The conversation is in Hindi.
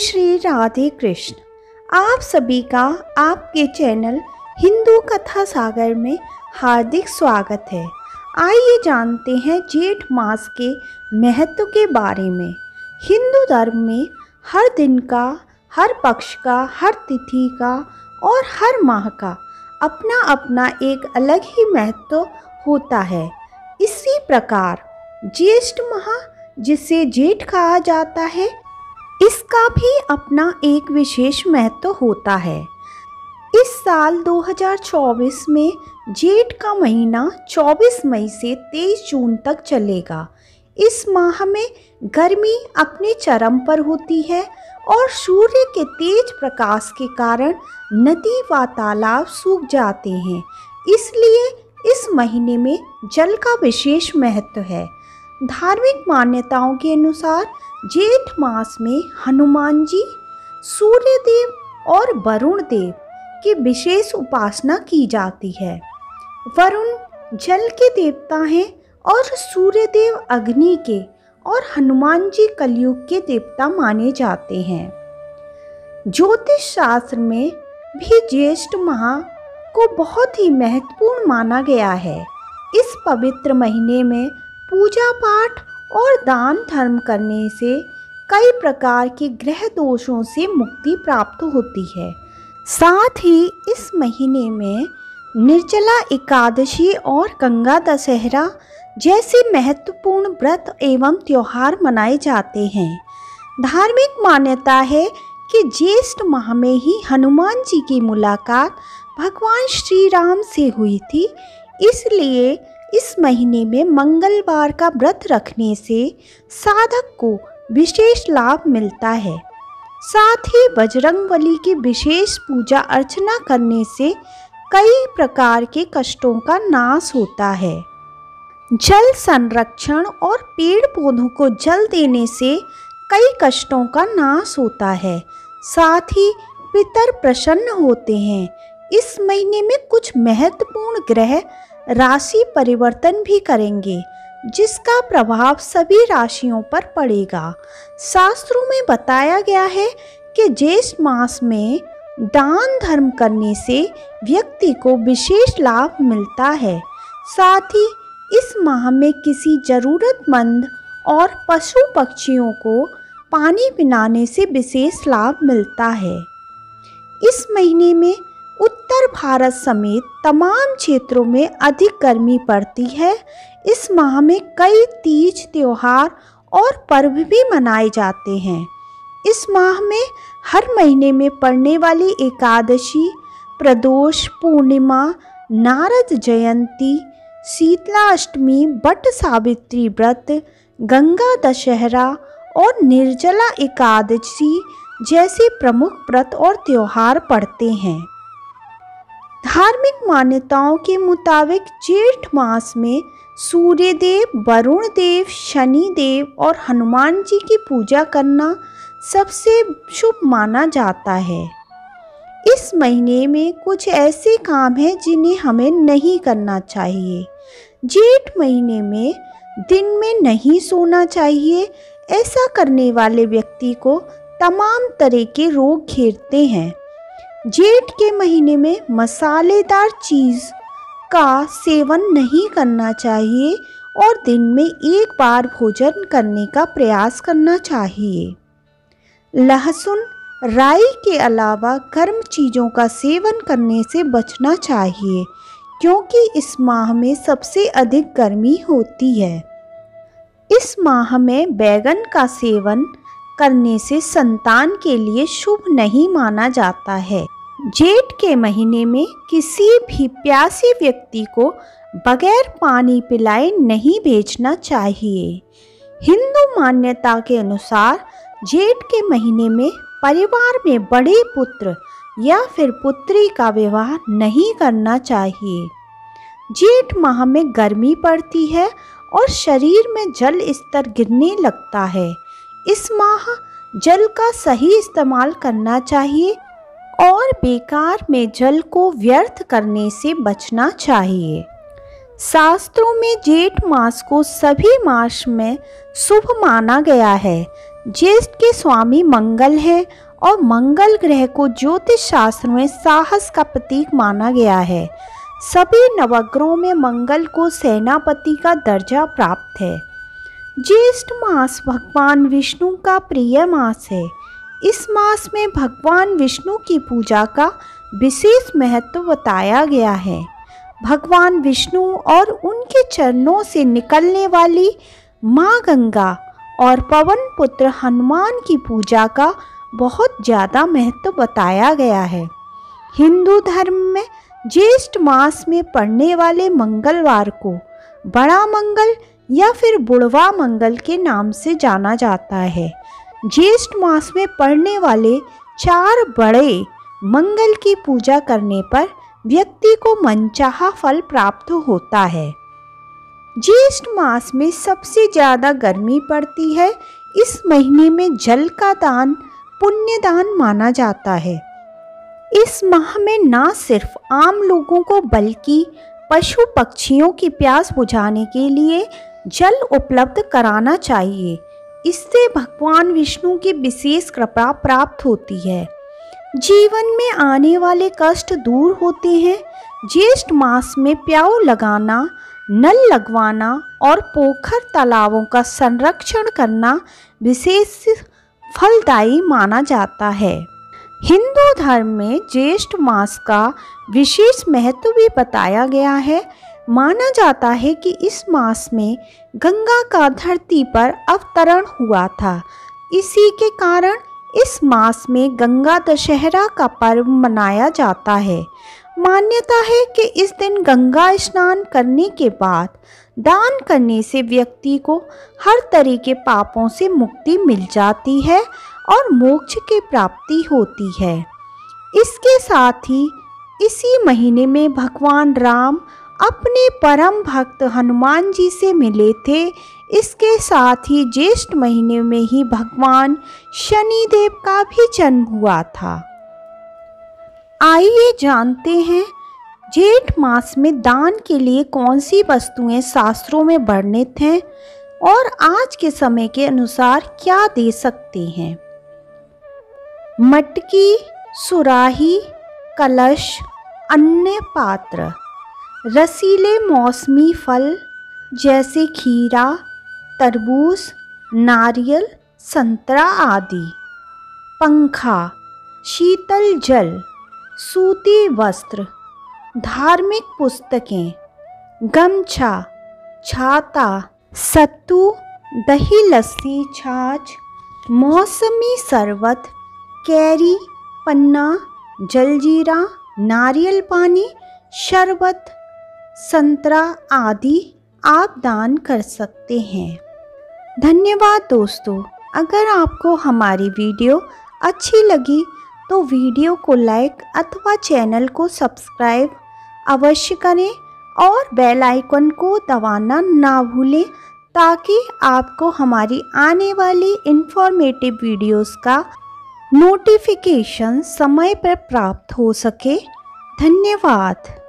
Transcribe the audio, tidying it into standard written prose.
श्री राधे कृष्ण। आप सभी का आपके चैनल हिंदू कथा सागर में हार्दिक स्वागत है। आइए जानते हैं जेठ मास के महत्व के बारे में। हिंदू धर्म में हर दिन का, हर पक्ष का, हर तिथि का और हर माह का अपना अपना एक अलग ही महत्व होता है। इसी प्रकार ज्येष्ठ माह, जिसे जेठ कहा जाता है, इसका भी अपना एक विशेष महत्व होता है। इस साल 2024 में जेठ का महीना 24 मई से 23 जून तक चलेगा। इस माह में गर्मी अपने चरम पर होती है और सूर्य के तेज प्रकाश के कारण नदी व तालाब सूख जाते हैं। इसलिए इस महीने में जल का विशेष महत्व है। धार्मिक मान्यताओं के अनुसार जेठ मास में हनुमान जी, सूर्य देव और वरुण देव की विशेष उपासना की जाती है। वरुण जल के देवता हैं और सूर्य देव अग्नि के और हनुमान जी कलयुग के देवता माने जाते हैं। ज्योतिष शास्त्र में भी ज्येष्ठ माह को बहुत ही महत्वपूर्ण माना गया है। इस पवित्र महीने में पूजा पाठ और दान धर्म करने से कई प्रकार के ग्रह दोषों से मुक्ति प्राप्त होती है। साथ ही इस महीने में निर्जला एकादशी और गंगा दशहरा जैसे महत्वपूर्ण व्रत एवं त्योहार मनाए जाते हैं। धार्मिक मान्यता है कि ज्येष्ठ माह में ही हनुमान जी की मुलाकात भगवान श्री राम से हुई थी। इसलिए इस महीने में मंगलवार का व्रत रखने से साधक को विशेष लाभ मिलता है। साथ ही बजरंगबली की विशेष पूजा अर्चना करने से कई प्रकार के कष्टों का नाश होता है। जल संरक्षण और पेड़ पौधों को जल देने से कई कष्टों का नाश होता है। साथ ही पितर प्रसन्न होते हैं। इस महीने में कुछ महत्वपूर्ण ग्रह राशि परिवर्तन भी करेंगे, जिसका प्रभाव सभी राशियों पर पड़ेगा। शास्त्रों में बताया गया है कि ज्येष्ठ मास में दान धर्म करने से व्यक्ति को विशेष लाभ मिलता है। साथ ही इस माह में किसी जरूरतमंद और पशु पक्षियों को पानी पिलाने से विशेष लाभ मिलता है। इस महीने में उत्तर भारत समेत तमाम क्षेत्रों में अधिक गर्मी पड़ती है। इस माह में कई तीज त्योहार और पर्व भी मनाए जाते हैं। इस माह में हर महीने में पड़ने वाली एकादशी, प्रदोष, पूर्णिमा, नारद जयंती, शीतला अष्टमी, वट सावित्री व्रत, गंगा दशहरा और निर्जला एकादशी जैसे प्रमुख व्रत और त्योहार पड़ते हैं। धार्मिक मान्यताओं के मुताबिक जेठ मास में सूर्य देव, वरुण देव, शनि देव और हनुमान जी की पूजा करना सबसे शुभ माना जाता है। इस महीने में कुछ ऐसे काम हैं जिन्हें हमें नहीं करना चाहिए। जेठ महीने में दिन में नहीं सोना चाहिए। ऐसा करने वाले व्यक्ति को तमाम तरह के रोग घेरते हैं। जेठ के महीने में मसालेदार चीज़ का सेवन नहीं करना चाहिए और दिन में एक बार भोजन करने का प्रयास करना चाहिए। लहसुन, राई के अलावा गर्म चीज़ों का सेवन करने से बचना चाहिए, क्योंकि इस माह में सबसे अधिक गर्मी होती है। इस माह में बैगन का सेवन करने से संतान के लिए शुभ नहीं माना जाता है। जेठ के महीने में किसी भी प्यासे व्यक्ति को बगैर पानी पिलाए नहीं भेजना चाहिए। हिंदू मान्यता के अनुसार जेठ के महीने में परिवार में बड़े पुत्र या फिर पुत्री का विवाह नहीं करना चाहिए। जेठ माह में गर्मी पड़ती है और शरीर में जल स्तर गिरने लगता है। इस माह जल का सही इस्तेमाल करना चाहिए और बेकार में जल को व्यर्थ करने से बचना चाहिए। शास्त्रों में जेठ मास को सभी मास में शुभ माना गया है। ज्येष्ठ के स्वामी मंगल है और मंगल ग्रह को ज्योतिष शास्त्र में साहस का प्रतीक माना गया है। सभी नवग्रहों में मंगल को सेनापति का दर्जा प्राप्त है। ज्येष्ठ मास भगवान विष्णु का प्रिय मास है। इस मास में भगवान विष्णु की पूजा का विशेष महत्व बताया गया है। भगवान विष्णु और उनके चरणों से निकलने वाली माँ गंगा और पवन पुत्र हनुमान की पूजा का बहुत ज़्यादा महत्व बताया गया है। हिंदू धर्म में ज्येष्ठ मास में पड़ने वाले मंगलवार को बड़ा मंगल या फिर बुढ़वा मंगल के नाम से जाना जाता है। ज्येष्ठ मास में पड़ने वाले 4 बड़े मंगल की पूजा करने पर व्यक्ति को मनचाहा फल प्राप्त होता है। ज्येष्ठ मास में सबसे ज़्यादा गर्मी पड़ती है। इस महीने में जल का दान पुण्य दान माना जाता है। इस माह में न सिर्फ आम लोगों को बल्कि पशु पक्षियों की प्यास बुझाने के लिए जल उपलब्ध कराना चाहिए। इससे भगवान विष्णु की विशेष कृपा प्राप्त होती है। जीवन में आने वाले कष्ट दूर होते हैं। ज्येष्ठ मास में प्याऊ लगाना, नल लगवाना और पोखर तालाबों का संरक्षण करना विशेष फलदायी माना जाता है। हिंदू धर्म में ज्येष्ठ मास का विशेष महत्व भी बताया गया है। माना जाता है कि इस मास में गंगा का धरती पर अवतरण हुआ था। इसी के कारण इस मास में गंगा दशहरा का पर्व मनाया जाता है। मान्यता है कि इस दिन गंगा स्नान करने के बाद दान करने से व्यक्ति को हर तरह के पापों से मुक्ति मिल जाती है और मोक्ष की प्राप्ति होती है। इसके साथ ही इसी महीने में भगवान राम अपने परम भक्त हनुमान जी से मिले थे। इसके साथ ही ज्येष्ठ महीने में ही भगवान शनिदेव का भी जन्म हुआ था। आइए जानते हैं जेठ मास में दान के लिए कौन सी वस्तुएं शास्त्रों में वर्णित हैं और आज के समय के अनुसार क्या दे सकते हैं। मटकी, सुराही, कलश, अन्य पात्र, रसीले मौसमी फल जैसे खीरा, तरबूज, नारियल, संतरा आदि, पंखा, शीतल जल, सूती वस्त्र, धार्मिक पुस्तकें, गमछा, छाता, सत्तू, दही लस्सी, छाछ, मौसमी शरबत, कैरी, पन्ना, जलजीरा, नारियल पानी, शरबत, संतरा आदि आप दान कर सकते हैं। धन्यवाद दोस्तों। अगर आपको हमारी वीडियो अच्छी लगी तो वीडियो को लाइक अथवा चैनल को सब्सक्राइब अवश्य करें और बेल आइकन को दबाना ना भूलें ताकि आपको हमारी आने वाली इंफॉर्मेटिव वीडियोस का नोटिफिकेशन समय पर प्राप्त हो सके। धन्यवाद।